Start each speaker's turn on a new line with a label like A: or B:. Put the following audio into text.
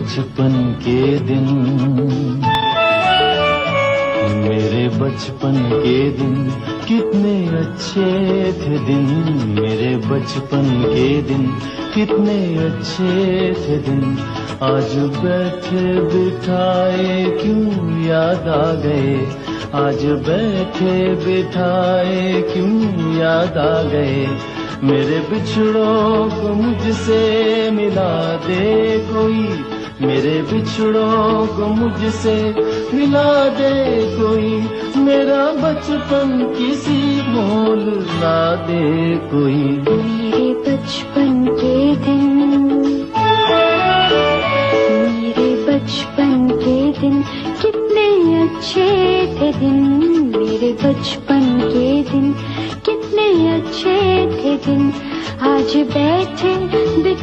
A: बचपन के दिन, मेरे बचपन के दिन कितने अच्छे थे दिन, मेरे बचपन के दिन कितने अच्छे थे दिन। आज बैठे बिठाए क्यों याद आ गए, आज बैठे बिठाए क्यों याद आ गए। मेरे बिछड़ों को मुझसे मिला दे कोई, मेरे बिछड़ों को मुझसे मिला दे कोई। मेरा बचपन किसी मोल ला दे कोई।
B: मेरे बचपन के दिन, मेरे बचपन के दिन कितने अच्छे थे दिन, मेरे बचपन के दिन कितने अच्छे थे दिन। आज बैठे